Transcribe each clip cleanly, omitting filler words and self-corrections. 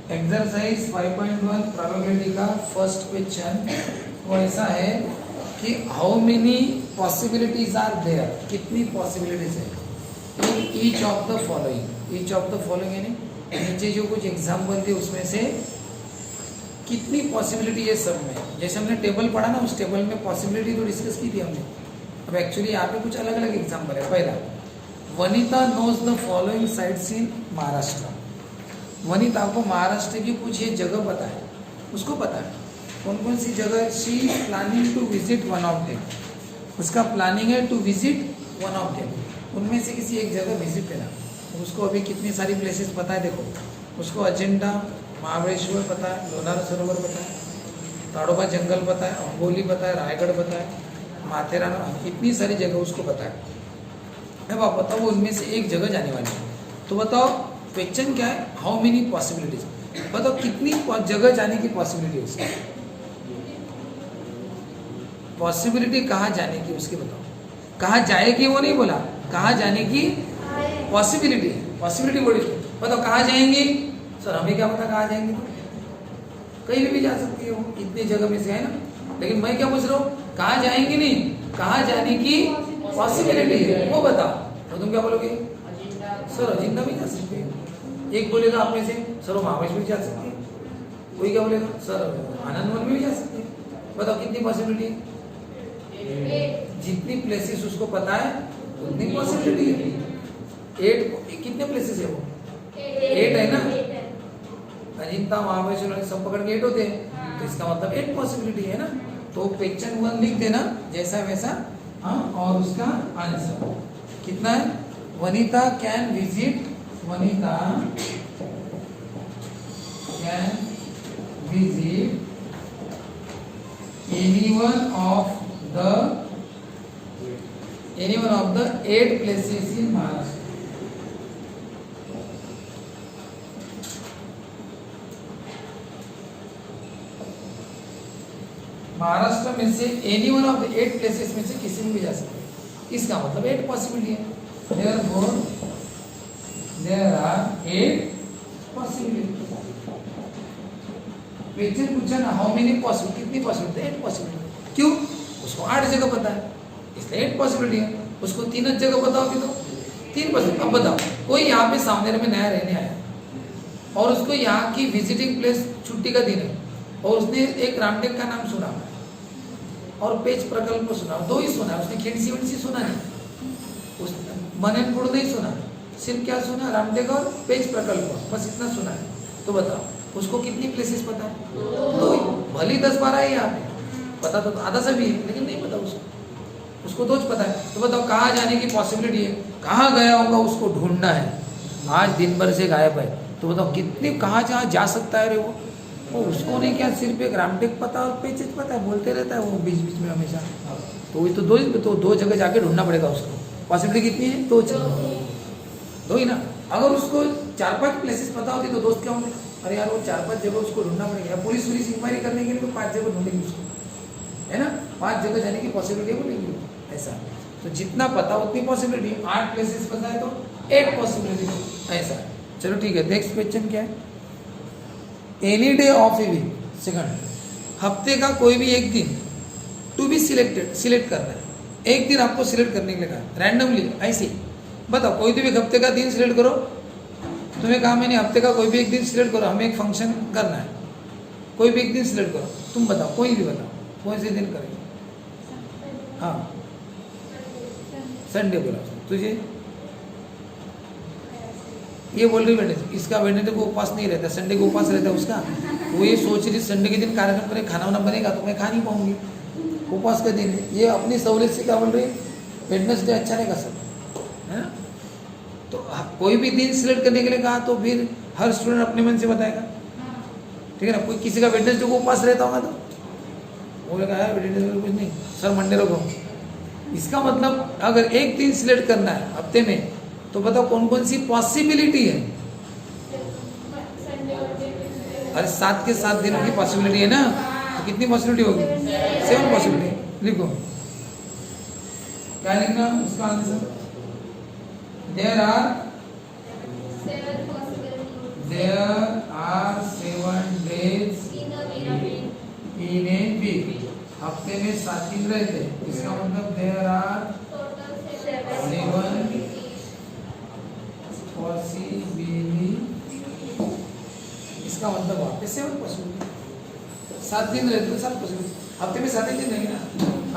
Exercise 5.1 probability का first question वो ऐसा है कि how many possibilities are there, कितनी पॉसिबिलिटीज है in each of the following. Each of the following यानी नीचे जो कुछ एग्जाम्पल थे उसमें से कितनी पॉसिबिलिटी है सब में। जैसे हमने टेबल पढ़ा ना, उस टेबल में पॉसिबिलिटी तो डिस्कस की थी हमने। अब एक्चुअली यहाँ पे कुछ अलग अलग एग्जाम्पल है। पहला, Vanita knows the following sites in Maharashtra. Vanita को महाराष्ट्र की कुछ ये जगह पता है, उसको पता है कौन कौन सी जगह। She is planning to visit one of them, उसका प्लानिंग है to visit one of them, उनमें से किसी एक जगह विजिट करना। उसको अभी कितनी सारी प्लेसेस पता है देखो। उसको अजेंडा, महाबलेश्वर पता है, लोनार सरोवर पता है, ताड़ोबा जंगल पता है, अंबोली पता है, रायगढ़ पता है, माथेरान, इतनी सारी जगह उसको पता है। अब आप बताओ वो उनमें से एक जगह जाने वाली है। तो बताओ क्वेश्चन क्या है, हाउ मेनी पॉसिबिलिटीज। बताओ कितनी जगह जाने की पॉसिबिलिटी है उसकी। पॉसिबिलिटी कहाँ जाने की उसकी बताओ। कहाँ जाएगी वो नहीं बोला, कहाँ जाने की पॉसिबिलिटी है। पॉसिबिलिटी बोली बताओ कहाँ जाएंगी। सर हमें क्या पता कहाँ जाएंगे, कहीं भी जा सकती है वो, इतनी जगह में से है ना। लेकिन मैं क्या पूछ रहा हूँ, कहाँ जाएंगी नहीं, कहाँ जाने की पॉसिबिलिटी है वो बताओ। तो तुम क्या बोलोगे, सर अजिंदा भी जा सकते हैं। एक बोलेगा आप में से सर वो महाबलेश्वर भी जा सकती है। कोई क्या बोलेगा, सर आनंदवन में भी जा सकती है। बताओ कितनी पॉसिबिलिटी है। जितनी प्लेसेस उसको पता है उतनी पॉसिबिलिटी है। 8 कितने प्लेसेस है वो, 8 है ना। अजिंता, महाबलेश्वर सब पकड़ के 8 होते हैं, तो इसका मतलब 8 पॉसिबिलिटी है ना। तो क्वेश्चन 1 लिख देना जैसा वैसा। हाँ, और उसका आंसर कितना है, Vanita can visit, Vanita can visit anyone of the 8 places in Maharashtra। Maharashtra में से any one of the 8 places में से किसी में भी जा सकते हैं। इसका मतलब 8 पॉसिबिलिटी है। Therefore, there are 8 possibilities। Question पूछा ना हाउ मेनी पॉसिबिलिटी, कितनी पॉसिबिलिटी, 8 पॉसिबिलिटी। क्यों, उसको 8 जगह पता है इसलिए 8 पॉसिबिलिटी है। उसको 3 जगह बताओगे तो 3 पॉसिबिलिटी। अब बताओ कोई यहाँ पे सामने में नया रहने आया और उसको यहाँ की विजिटिंग प्लेस छुट्टी का दिन है और उसने एक रामटेक का नाम सुना और पेच प्रकल्प सुना, 2 ही सुना। उसने खिंडसी विंडसी सुना नहीं, उसने मननपुर नहीं सुना, सिर्फ क्या सुना, रामटेक और पेच प्रकल्प, बस इतना सुना है। तो बताओ उसको कितनी प्लेसेस पता है, 2 ही। भली 10-12 है यहाँ पे, पता तो आधा सा भी है लेकिन नहीं पता उसको 2 पता है। तो बताओ कहाँ जाने की पॉसिबिलिटी है, कहाँ गया होगा उसको ढूंढना है। आज दिन भर से गायब है, तो बताओ कितनी कहाँ जा सकता है रे वो उसको नहीं, क्या सिर्फ एक रामटेक पता और पेचेज पता है, बोलते रहता है वो बीच बीच में हमेशा। तो वही तो 2 जगह जाके ढूंढना पड़ेगा उसको। पॉसिबिलिटी कितनी है, 2 ही ना। अगर उसको 4-5 प्लेसेस पता होती तो दोस्त क्या होंगे, अरे यार वो 4-5 जगह उसको ढूंढना पड़ेगा। पुलिस इंक्वायरी करने के लिए तो 5 जगह ढूंढेगी उसको, है ना। 5 जगह जाने की पॉसिबिलिटी बोलेंगे ऐसा। तो जितना पता उतनी पॉसिबिलिटी। 8 प्लेसेस पता है तो 8 पॉसिबिलिटी ऐसा। चलो ठीक है, नेक्स्ट क्वेश्चन क्या है। Any day of a week, second, हफ्ते का कोई भी एक दिन टू बी सिलेक्ट करना है। एक दिन आपको सिलेक्ट करने के लिए कहा रैंडमली, ऐसे बताओ कोई भी हफ्ते का दिन सिलेक्ट करो। तुम्हें कहा मैंने हफ्ते का कोई भी एक दिन सिलेक्ट करो, हमें एक फंक्शन करना है, कोई भी एक दिन सिलेक्ट करो। तुम बताओ, कोई भी बताओ कौन से दिन करेंगे। हाँ संडे बोला तुझे, ये बोल रही वेडनेसडे, इसका वेडनेसडे को उपवास नहीं रहता, संडे को उपवास रहता है उसका। वो ये सोच रही संडे के दिन कार्यक्रम करें, खाना वाना बनेगा तो मैं खा नहीं पाऊंगी, उपवास का दिन है। ये अपनी सहूलियत से क्या बोल रही है, वेडनेसडे अच्छा नहीं कर सकता, है ना। तो कोई भी दिन सिलेक्ट करने के लिए कहा तो फिर हर स्टूडेंट अपने मन से बताएगा, ठीक है ना। कोई किसी का वेडनेसडे को उपवास रहता होगा तो बोलेगा यार वेडनेसडे को कुछ नहीं, सर मंडे रखो। इसका मतलब अगर एक दिन सिलेक्ट करना है हफ्ते में तो बताओ कौन कौन सी पॉसिबिलिटी है। अरे 7 के 7 दिनों की पॉसिबिलिटी है ना, तो कितनी पॉसिबिलिटी होगी, 7 पॉसिबिलिटी। लिखो क्या लिखना उसका आंसर, देयर आर 7 हफ्ते में 7 दिन रहते हैं, इसका मतलब देयर आर 7 पॉसिबिलिटी, इसका मतलब वहाँ पे 7 पॉसिबिलिटी। 7 दिन रहते हैं, 7 पॉसिबिलिटी। हफ्ते में 7 दिन नहीं ना,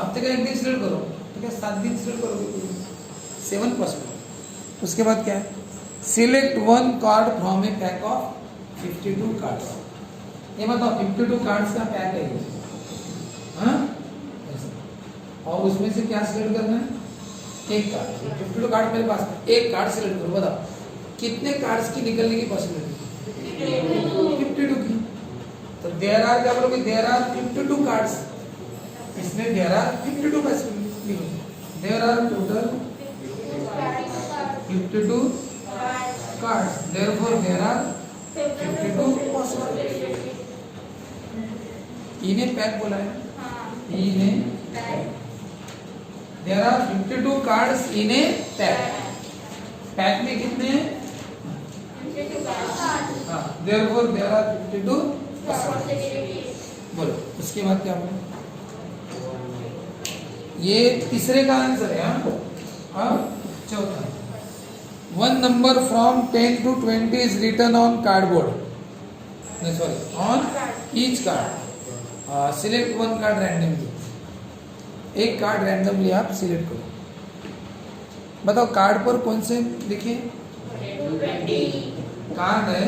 हफ्ते का एक दिन सिलेक्ट करो तो क्या 7 दिन सिलेक्ट करोगे, 7 पॉसिबिलिटी। उसके बाद क्या है, select 1 card from A pack of 52 cards. ये मतलब 52 कार्ड्स का पैक है ये, हाँ? और उसमें से क्या सिलेक्ट करना है, एक कार्ड। 52 कार्ड मेरे पास, एक कार्ड सिलेक्ट करो, बताओ कितने कार्ड्स की निकलने की पॉसिबिलिटी, 52 की। तो देयर आर क्या बोलोगे, देयर आर 52 कार्ड्स, इसमें there are 52 possibility, there are total 52 cards, therefore there are 52 possibility. इन्हें पैक बोला है, इन्हें there are 52 cards in a pack, pack में कितने हैं, हाँ, देयरफॉर देयर आर 52 पॉसिबिलिटी। बोलो उसके बाद क्या बोले, ये तीसरे का आंसर है। हाँ, चौथा, 1 number from 10 to 20 is written on cardboard, no sorry, on each card. Select 1 card randomly, एक कार्ड रैंडमली आप सिलेक्ट करो। बताओ कार्ड पर कौन से लिखे, कार्ड है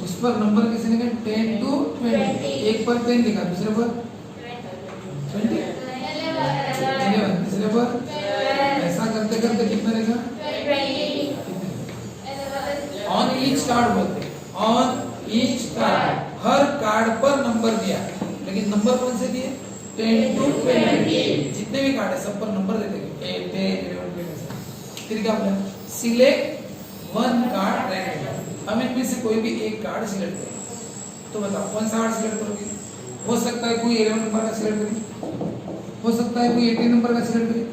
उस पर नंबर किसे लिखे, 10 to 20, एक पर 10 लिखा, दूसरे पर 20, 11, तीसरे पर, ऐसा करते करते कितना लिखा, ऑन ईच कार्ड बोलते, on each card, her card पर नंबर दिया, लेकिन नंबर कौन से दिए, 10 to 20, जितने भी कार्ड है सब पर नंबर दे देंगे, 8, 10, 11, 12। फिर क्या बोला, सिलेक्ट 1 कार्ड रैंडमली, हम इनमें से कोई भी एक कार्ड सिलेक्ट करें। तो बताओ कौन सा कार्ड सिलेक्ट करोगे, हो सकता है कोई 11 नंबर का सिलेक्ट करे, हो सकता है कोई 18 नंबर का सिलेक्ट करे,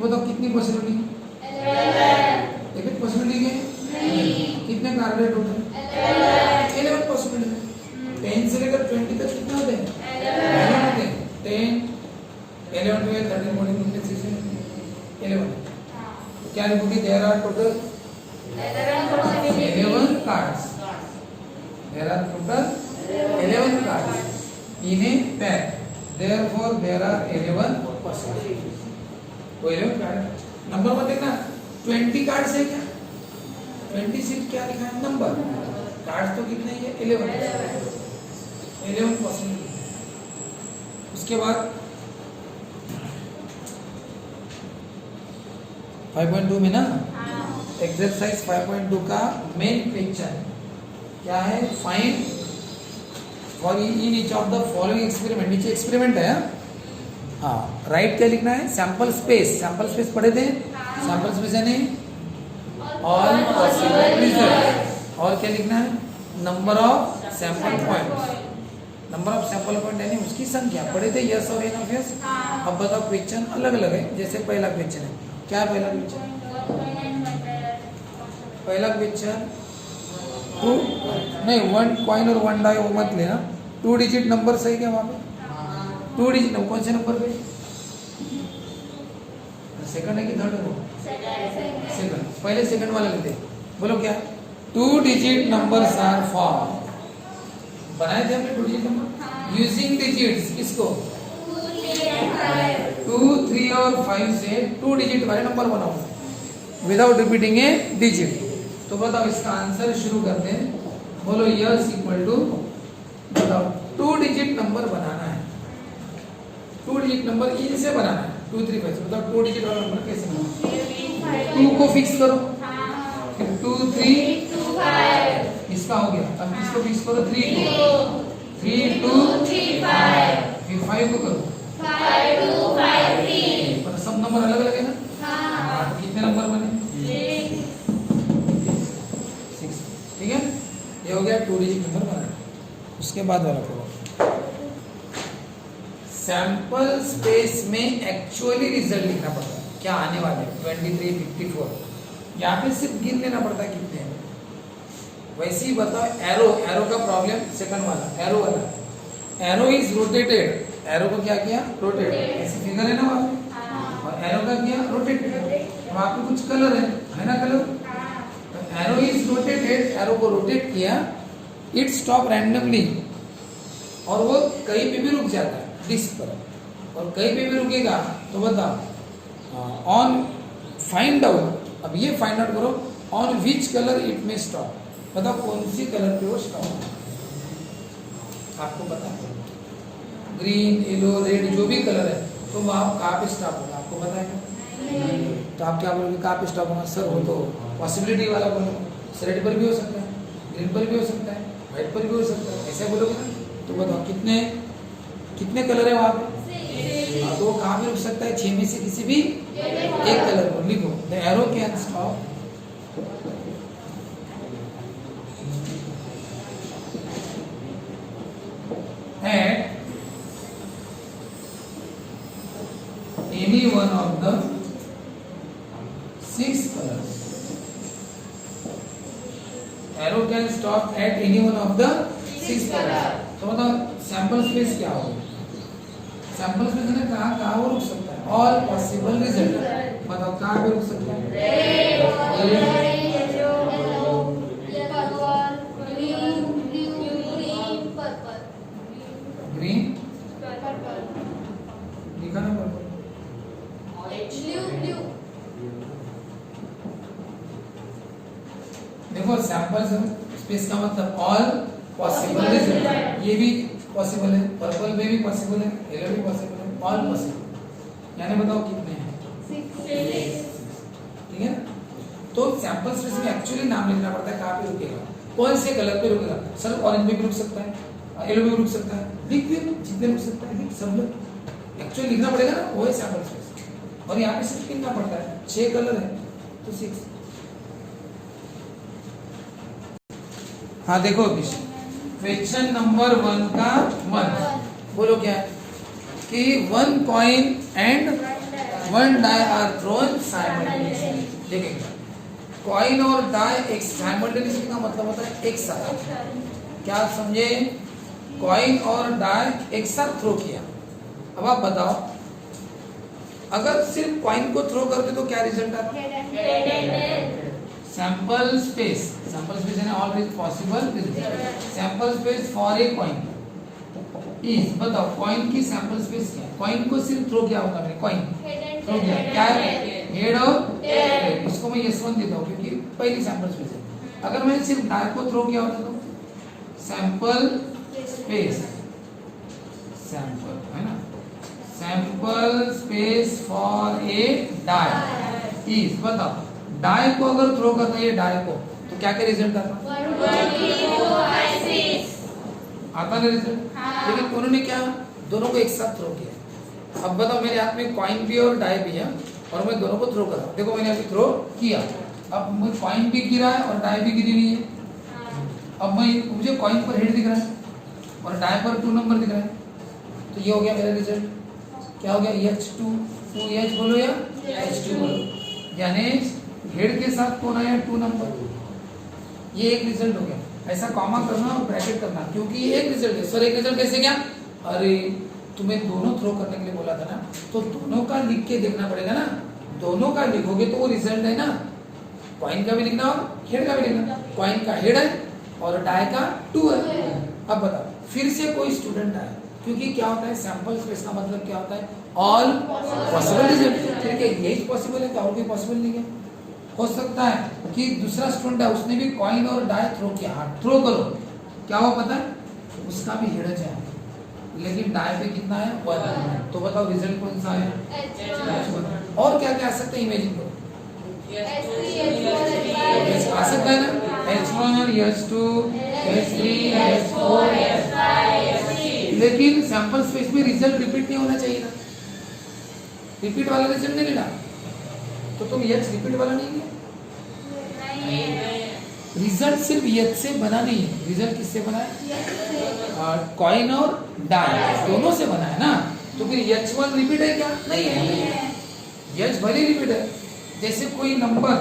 बताओ कितनी पॉसिबिलिटी, 11 पॉसिबिलिटी है, कितने कार्ड है टोटल, 11 पॉसिबिलिटी। 10 से लेकर 20 तक कितने होते हैं, 11 होते हैं, 10, 11, 12, 13, 14, 15, 16, 11। तो क्या लिखोगे, there are total 11 cards, there are total 11 cards in a pack, therefore there are 11 possibility. तो 11 कार्ड, नंबर मत देखना 20 कार्ड्स है क्या, 20 से क्या लिखा है, नंबर, कार्ड्स तो कितने हैं, 11 पॉसिबिलिटी। उसके बाद 5.2 में ना, एक्सरसाइज 5.2 का मेन क्वेश्चन क्या है, find for in each of the following experiment, नीचे एक्सपेरिमेंट है, हाँ, राइट क्या लिखना है, सैंपल स्पेस, सैंपल स्पेस पढ़े थे, सैंपल स्पेस यानी ऑल पॉसिबल रिजल्ट, और क्या लिखना है, number of sample points, number of sample point यानी उसकी संख्या, पढ़े थे यस और एन ऑफ यस। अब बताओ क्वेश्चन अलग अलग है, जैसे पहला क्वेश्चन है, क्या है पहला क्वेश्चन, पहला क्वेश्चन 2 नहीं 1 कॉइन और 1 डाई वो मत लेना, 2 डिजिट नंबर सही क्या वहाँ पे, 2 डिजिट नंबर, कौन से नंबर पे, सेकंड है कि थर्ड है, सेकंड, पहले सेकंड वाला लेते हैं, बोलो क्या, 2 डिजिट नंबर्स आर फॉर्म, बनाए थे हमने 2 डिजिट नंबर यूजिंग डिजिट्स, किसको, 2, 3 और 5 से 2 डिजिट वाले नंबर बनाओ विदाउट रिपीटिंग ए डिजिट। तो बताओ इसका आंसर शुरू करते हैं, बोलो यस इक्वल टू, बताओ 2 डिजिट नंबर बनाना है, 2 डिजिट नंबर इनसे बनाना है, 2, 3, 5, बताओ 2 डिजिट वाला नंबर कैसे बनाना, 2 को फिक्स करो, फिर 2, 3, 2, 5, इसका हो गया, अब इसको फिक्स करो 3 को, 3, 2, 3, 5, फिर 5 को करो, 5, 2, 5, 3, पर सब नंबर अलग अलग है ना, हाँ, तो कितने नंबर बने, 6, ठीक है, ये हो गया 2 डिजिट नंबर बनाना। उसके बाद वाला करो, सैंपल स्पेस में एक्चुअली रिजल्ट लिखना पड़ता है, क्या आने वाले 23, 54, यहाँ पे सिर्फ गिन लेना पड़ता है कितने हैं। वैसे ही बताओ एरो, एरो का प्रॉब्लम सेकंड वाला, एरो वाला, एरो इज रोटेटेड एरो को क्या किया, रोटेट, ऐसे फिगर है ना वहाँ पे, और एरो का किया रोटेट किया। वहाँ पे कुछ कलर है ना कलर, तो एरो इज रोटेटेड, एरो को रोटेट किया, इट स्टॉप रैंडमली, और वो कहीं पे भी रुक जाता है डिस्क पर, और कहीं पे भी रुकेगा तो बताओ ऑन फाइंड आउट, अब ये फाइंड आउट करो ऑन विच कलर इट में स्टॉप, बताओ कौन सी कलर पे वो स्टॉप, आपको पता है ग्रीन येलो रेड जो भी कलर है, तो वहाँ कहाँ पे स्टॉप होगा आपको पता है क्या? तो आप क्या बोलोगे कहाँ पे स्टॉप होगा? सर वो तो पॉसिबिलिटी वाला बोलो, रेड पर भी हो सकता है, ग्रीन पर भी हो सकता है, व्हाइट पर भी हो सकता है, ऐसे बोलोगे ना? तो बताओ कितने कितने कलर है वहाँ पे? तो वो कहाँ पे रुक सकता है? 6 में से किसी भी एक कलर को लिखो, the arrow can stop at any one of the 6 colors. Arrow can stop at any one of the 6 colors. तो बताओ सैंपल स्पेस क्या होगा? सैंपल स्पेस में कहाँ वो रुक सकता है? ऑल पॉसिबल रिजल्ट, बताओ कहाँ पे रुक सकता है? ग्रीन, लिखा ना पर्पल, देखो सैंपल स्पेस का मतलब ऑल पॉसिबल रिजल्ट, ये भी पॉसिबल है, पर्पल में भी पॉसिबल है, येलो भी पॉसिबल है, ऑल पॉसिबल, यानी बताओ कितने हैं? ठीक है ना? तो सैंपल स्पेस में एक्चुअली नाम लिखना पड़ता है कहाँ पे रुकेगा, कौन से कलर पे रुकेगा। सर ऑरेंज में भी रुक सकता है, येलो में भी रुक सकता है, लिख फिर जितने रुक सकता है सब लोग एक्चुअली लिखना पड़ेगा ना, वो है सैंपल स्पेस। और यहाँ पे सिर्फ लिखना पड़ता है 6 कलर है तो 6। हाँ देखो क्वेश्चन नंबर 1 का 1 बोलो क्या है कि 1 coin and 1 die are thrown simultaneously. देखेंगे कॉइन और डाई एक साइमल्टेनियसली का मतलब होता है एक साथ, क्या आप समझे? कॉइन और डाई एक साथ थ्रो किया। अब आप बताओ अगर सिर्फ कॉइन को थ्रो करते तो क्या रिजल्ट आता? सैंपल स्पेस, सैंपल स्पेस यानी all possible result, sample space for a coin is, बताओ कॉइन की सैंपल स्पेस क्या है? कॉइन को सिर्फ थ्रो किया होगा मैंने, कॉइन थ्रो किया क्या है? हेड और टेल, इसको मैं S1 देता हूँ क्योंकि पहली सैंपल स्पेस है। अगर मैंने सिर्फ डाई को थ्रो किया होता तो सैंपल स्पेस, सैंपल है ना, sample space for a die is, बताओ डाई को अगर थ्रो करता है ये डाई को तो क्या क्या रिजल्ट आता? आता ना रिजल्ट। लेकिन उन्होंने क्या दोनों को एक साथ थ्रो किया। अब बताओ मेरे हाथ में कॉइन भी और डाई भी है और मैं दोनों को थ्रो कर रहा हूँ, देखो मैंने अभी थ्रो किया, अब मुझे कॉइन भी गिरा है और डाई भी गिरी हुई है। अब मुझे कॉइन पर हेड दिख रहा है और डाई पर 2 नंबर दिख रहा है, तो ये हो गया मेरा रिजल्ट। क्या हो गया? H2 2H बोलो या H2 बोलो, यानी हेड के साथ कौन आया? 2 नंबर, ये एक रिजल्ट हो गया। ऐसा कॉमा करना और ब्रैकेट करना क्योंकि ये एक रिजल्ट है। सर एक रिजल्ट कैसे क्या? अरे तुम्हें दोनों थ्रो करने के लिए बोला था ना, तो दोनों का लिख के देखना पड़ेगा ना, दोनों का लिखोगे तो वो रिजल्ट है ना। कॉइन का भी लिखना और हेड का भी लिखना, कॉइन का हेड है और डाई का 2 है। अब बताओ फिर से कोई स्टूडेंट आए, क्योंकि क्या होता है सैंपल स्पेस का मतलब क्या होता है? All possible result. फिर क्या यही पॉसिबल है क्या और कोई पॉसिबल नहीं है? हो सकता है कि दूसरा स्टूडेंट है उसने भी कॉइन और डाई थ्रो किया, हाँ थ्रो करो, क्या हो पता है? उसका भी हेड है लेकिन डाई पे कितना है? 1। तो बताओ रिजल्ट कौन सा है? H1। और क्या क्या आ सकता है? इमेजिन करो, आ सकता है ना, H1 H2 H3 H4 H5। लेकिन सैंपल स्पेस में रिजल्ट रिपीट नहीं होना चाहिए ना, रिपीट वाला रिजल्ट नहीं लेना, तो तुम H रिपीट वाला नहीं लिया। रिजल्ट सिर्फ H से बना नहीं है, रिजल्ट किससे बना है? कॉइन और डाई दोनों से बना है ना, तो फिर H1 रिपीट है क्या? नहीं है, H भले रिपीट है। जैसे कोई नंबर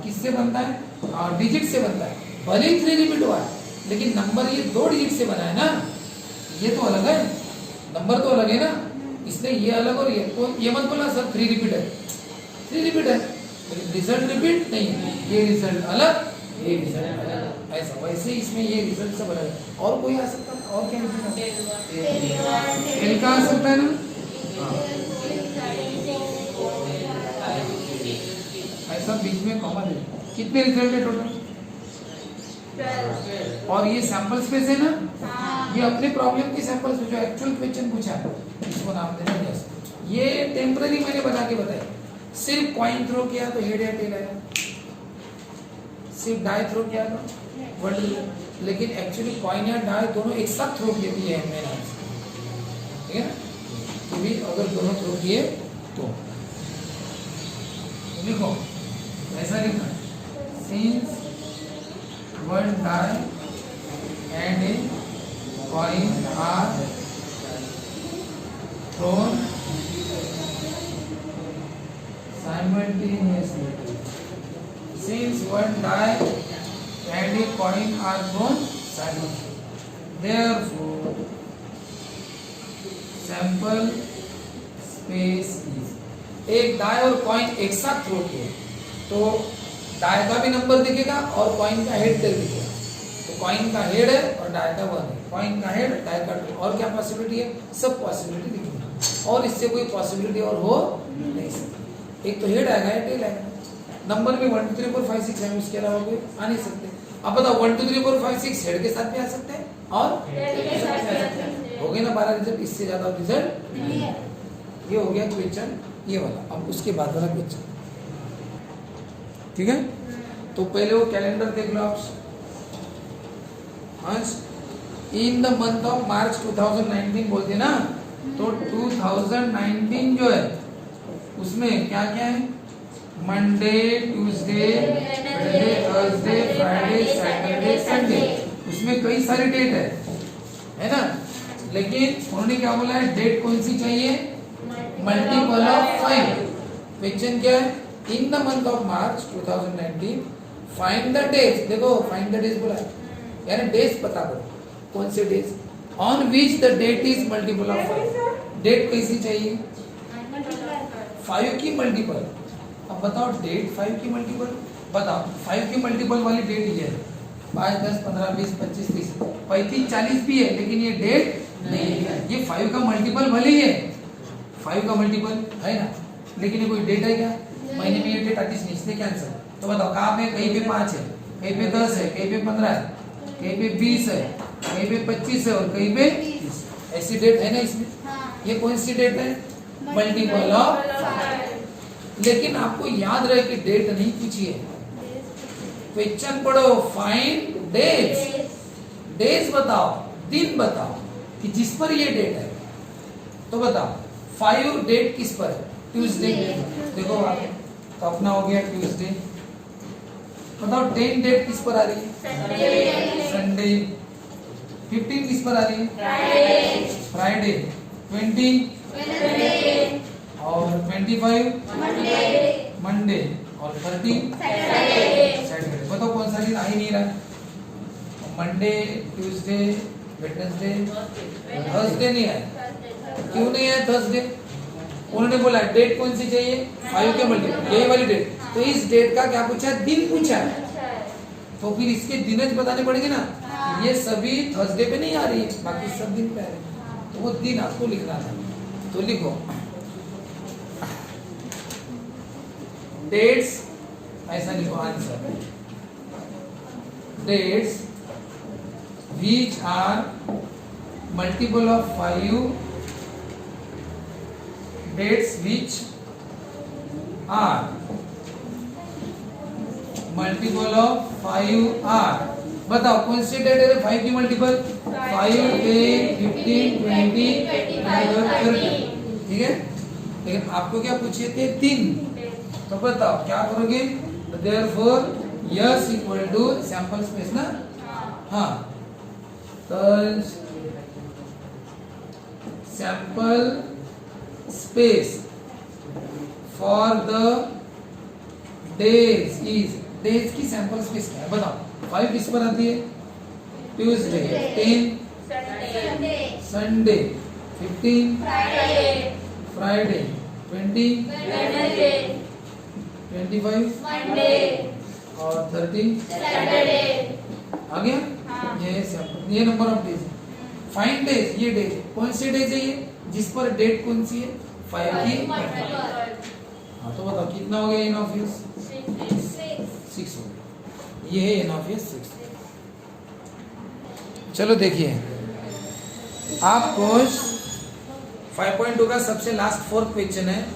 किससे बनता है? डिजिट से बनता है, भले ही 3 रिपीट हुआ है लेकिन नंबर ये 2 डिजिट से बना है ना, ये तो अलग है। नंबर तो अलग है ना, इसलिए ये अलग और ये, तो ये मत बोला सर 3 रिपीट है, 3 रिपीट है, लेकिन रिजल्ट रिपीट नहीं, ये रिजल्ट अलग, ये रिजल्ट अलग, ऐसा। वैसे इसमें ये रिजल्ट सब अलग है। और कोई आ सकता है? और क्या एल का आ सकता है ना? ऐसा बीच में कॉमन है। कितने रिजल्ट है टोटल? और ये सैंपल स्पेस है ना, ये अपने प्रॉब्लम की सैंपल स्पेस जो एक्चुअल क्वेश्चन पूछा है इसको नाम देना यस। ये टेम्पररी मैंने बता के बताया, सिर्फ कॉइन थ्रो किया तो हेड या टेल आया, सिर्फ डाई थ्रो किया तो वर्ल्ड, लेकिन एक्चुअली कॉइन या डाई दोनों एक साथ थ्रो किए भी है मैंने, ठीक है ना? तो भी अगर दोनों थ्रो किए तो लिखो, ऐसा लिखना, since one die and a coin are thrown simultaneously. Since one die and a coin are thrown simultaneously, therefore sample space is, एक डाई और कॉइन एक साथ थ्रो किए तो डाई का भी नंबर दिखेगा और कॉइन का हेड टेल दिखेगा, तो कॉइन का हेड है और डाई का 1 है, कॉइन का हेड डाई का 2, और क्या पॉसिबिलिटी है? सब पॉसिबिलिटी दिखेगी, और इससे कोई पॉसिबिलिटी और हो नहीं सकती। एक तो हेड आएगा या टेल आएगा, नंबर में 1 2 3 4 5 6 है, उसके अलावा कोई आ नहीं सकते। अब बताओ 1 2 3 4 5 6 हेड के साथ भी आ सकते हैं और हो गए ना 12 रिजल्ट, इससे ज्यादा रिजल्ट। ये हो गया क्वेश्चन ये वाला। अब उसके बाद वाला क्वेश्चन, ठीक है? तो पहले वो कैलेंडर देख लो आप। इन द मंथ ऑफ मार्च 2019 बोलते ना, तो 2019 जो है उसमें क्या क्या है? Monday, Tuesday, Wednesday, Thursday, Friday, Saturday, Sunday, उसमें कई सारे डेट है ना? लेकिन उन्होंने क्या बोला है? डेट कौन सी चाहिए? Multiple of 5। क्वेश्चन क्या है? In the month of March 2019 find the days, देखो फाइंड द डेज बोला है, यानी डेज पता करो, कौन से days on which the date is multiple of 5। Date कैसी चाहिए? 5 की मल्टीपल। अब बताओ डेट 5 की मल्टीपल बताओ, 5 की मल्टीपल वाली डेट ये है 5 10 15 20 25 30 35 40 भी है, लेकिन ये डेट नहीं है। ये 5 का मल्टीपल भले ही है, 5 का मल्टीपल है ना, लेकिन ये कोई डेट है क्या? महीने में ये डेट आती नहीं, इसलिए कैंसिल। तो बताओ कहाँ पे? कहीं पे 5 है, कहीं पे 10 है, कहीं पे 15 है, कहीं पे 20 है, कहीं पे 25 है और कहीं पे 30। ऐसी डेट है ना इसमें? ये कौन सी डेट है? Multiple of 5। लेकिन आपको याद रहे कि डेट नहीं पूछी है, क्वेश्चन पढ़ो, फाइंड डेज, डेज बताओ, दिन बताओ कि जिस पर ये डेट है। तो बताओ 5 डेट किस पर है? ट्यूसडे। देखो आप, तो अपना हो गया ट्यूसडे। बताओ 10 डेट किस पर आ रही है? संडे। 15 किस पर आ रही है? फ्राइडे। 20 और 25 मंडे और 30 सैटरडे। बताओ कौन सा दिन आ ही नहीं रहा? मंडे, ट्यूसडे, वेडनेसडे, थर्सडे नहीं है। क्यों नहीं है थर्सडे? उन्होंने बोला डेट कौन सी चाहिए? 5 के मल्टीपल, यही वाली डेट। तो इस डेट का क्या पूछा? दिन पूछा है, तो फिर इसके दिनज बताने पड़ेंगे ना। ये सभी थर्सडे पे नहीं आ रही है, बाकी सब दिन पे आ रही है, तो वो दिन आपको लिखना था। तो लिखो डेट्स, ऐसा लिखो answer, dates which are multiple of 5, dates which are multiple of 5 are, बताओ कौन सी डेट है 5 की मल्टीपल? 5, 10, 15, 20, 30। ठीक है, लेकिन आपको क्या पूछे थे? 3। तो बताओ क्या करोगे? Therefore S equal to sample space ना। हाँ, तो sample space for the days is, days की सैंपल स्पेस क्या है बताओ? 5 किस पर आती है? Tuesday, 10 Sunday, 15 Friday, Friday, 20 Wednesday, 25 Monday, और 30 Saturday. आ गया। हाँ. ये सैंपल, ये नंबर ऑफ डेज है। फाइंड डेज, ये डेज है। कौन सी डेज है ये जिस पर डेट कौन सी है? 5 की। हाँ तो बताओ कितना हो गया इन ऑफ यूज? 6 हो गया। ये है इन ऑफ यूज 6। चलो देखिए आपको 5.2 का सबसे लास्ट 4th क्वेश्चन है।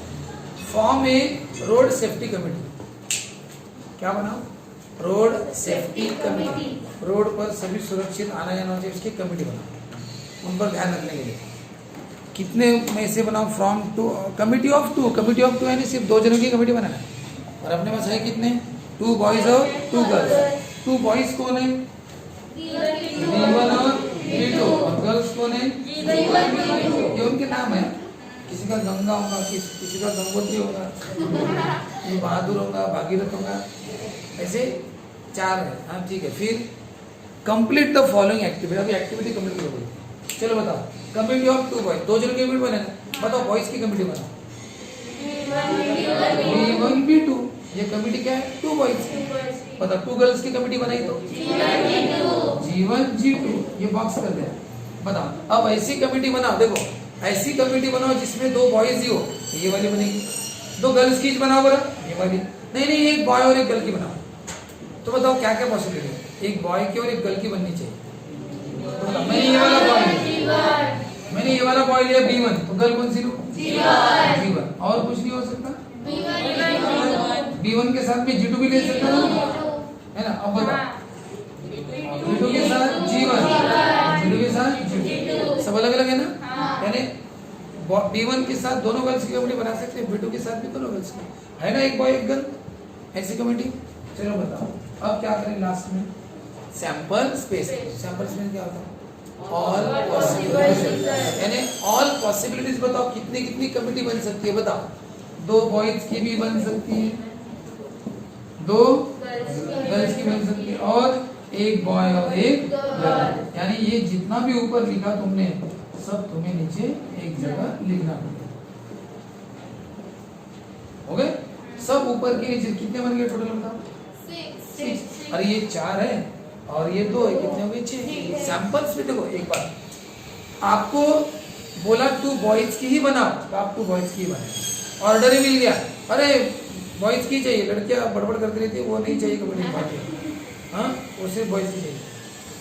फॉर्म ए रोड सेफ्टी कमेटी। क्या बनाओ? Road safety committee. रोड पर सभी सुरक्षित आना जाना चाहिए उसकी कमेटी बनाओ, उन पर ध्यान रखने के लिए। कितने में से बनाओ? From two committee of 2। Committee of 2 यानी सिर्फ 2 जनों की कमेटी बनाना है। और अपने पास है कितने? 2 बॉयज और 2 गर्ल्स। 2 बॉयज कौन है? B1 और B2। और गर्ल्स कौन है? ये उनके नाम है। किसी का गंगा होगा, किसी का गंगोत्री होगा, ये बहादुर होगा, भागीरथ होगा, ऐसे 4 है। हाँ ठीक है। फिर कंप्लीट द फॉलोइंग एक्टिविटी। अभी एक्टिविटी कंप्लीट करोगे। चलो बताओ कमिटी ऑफ 2 बॉयज। 2 जनों की कमिटी बनाना। बताओ बॉयज की कमिटी बनाओ। B1 B2। ये कमिटी क्या है? 2 बॉयज की। बताओ 2 गर्ल्स की कमिटी बनाई तो G1 G2। ये बॉक्स कर दिया। बताओ अब ऐसी कमिटी बनाओ। देखो ऐसी कमिटी बनाओ जिसमें 2 बॉयज ही हो, ये वाली बनेगी। 2 गर्ल्स की बनाओ बरा, ये वाली। नहीं एक बॉय और एक गर्ल की बनाओ। तो बताओ क्या क्या पॉसिबिलिटी है? एक बॉय की और एक गर्ल की बननी चाहिए। तो बताओ मैंने ये वाला बॉय लिया B1, तो गर्ल कौन सी लूं? G1। और कुछ नहीं हो सकता? B1 के साथ में G2 भी ले सकता हूं, है ना? अब बताओ B2 के साथ G1, G2 के साथ G2, सब अलग अलग है ना? यानी B1 के साथ दोनों गर्ल्स की कमेटी बना सकते हैं, B2 के साथ भी दोनों गर्ल्स की, है ना? एक बॉय एक गर्ल ऐसी कमेटी। चलो बताओ अब क्या करें लास्ट में? Sample space. सैंपल स्पेस क्या होता है? All possibilities. यानी ऑल पॉसिबिलिटीज बताओ कितनी कितनी कमेटी बन सकती है? बताओ 2 बॉयज की भी बन सकती है, 2 गर्ल्स की बन सकती है, और एक बॉय और एक गर्ल। यानी ये जितना भी ऊपर लिखा तुमने सब तुम्हें नीचे एक जगह लिखना पड़ेगा। हो गए सब ऊपर के नीचे। कितने बन गए टोटल बताओ? 6। अरे ये 4 है और ये 2 है, कितने हो गए? 6। सैंपल्स में देखो एक बार आपको बोला 2 बॉयज की ही बनाओ, तो आप 2 बॉयज की ही बनाए। ऑर्डर ही मिल गया, अरे बॉयज की चाहिए, लड़कियां बड़बड़ करती रहती है, वो नहीं चाहिए कमेटी पार्टी। हाँ वो सिर्फ बॉयज की चाहिए,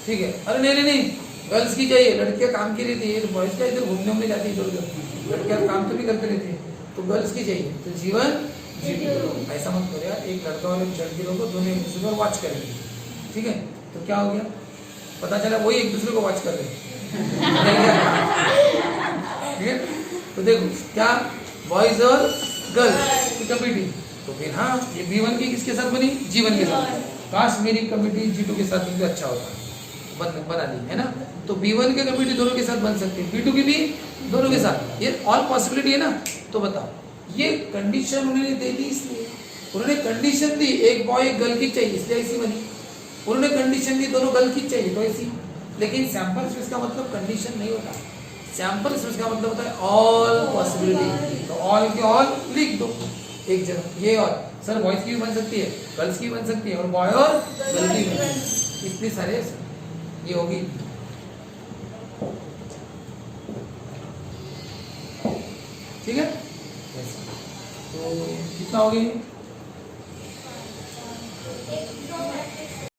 ठीक है। अरे नहीं गर्ल्स की चाहिए, लड़कियां काम की रहती है, बॉयज का इधर घूमने जाती है, इधर उधर लड़कियां काम तो भी करते रहती है, तो गर्ल्स की चाहिए। तो G1 G2 ऐसा मत करो यार, एक लड़का और एक लड़की लोग दोनों एक दूसरे को वॉच करेंगे, ठीक है? तो क्या हो गया? पता चला वही एक दूसरे को वॉच कर रहे हैं, ठीक है? तो देखो क्या बॉयज और गर्ल्स की कमेटी, तो फिर हाँ ये B1 की किसके साथ बनी? G1 के साथ। काश मेरी कमेटी G2 के साथ भी अच्छा होता, बना दी, है ना? तो B1 की कमेटी दोनों के साथ बन सकती है, B2 की भी दोनों के साथ। ये ऑल पॉसिबिलिटी है ना? तो बताओ ये कंडीशन उन्होंने दे दी, इसलिए उन्होंने कंडीशन दी एक बॉय एक गर्ल की चाहिए इसलिए ऐसी बनी। उन्होंने कंडीशन दी दोनों गर्ल की चाहिए तो ऐसी। लेकिन सैंपल स्पेस का मतलब कंडीशन नहीं होता, सैंपल स्पेस का मतलब होता है ऑल पॉसिबिलिटी। तो ऑल के ऑल लिख दो एक जगह। ये और सर बॉयज की भी बन सकती है, गर्ल्स की भी बन सकती है, और बॉय और गर्ल की भी बन सकती है, इतनी सारे ये होगी। ठीक है, तो कितना हो गई?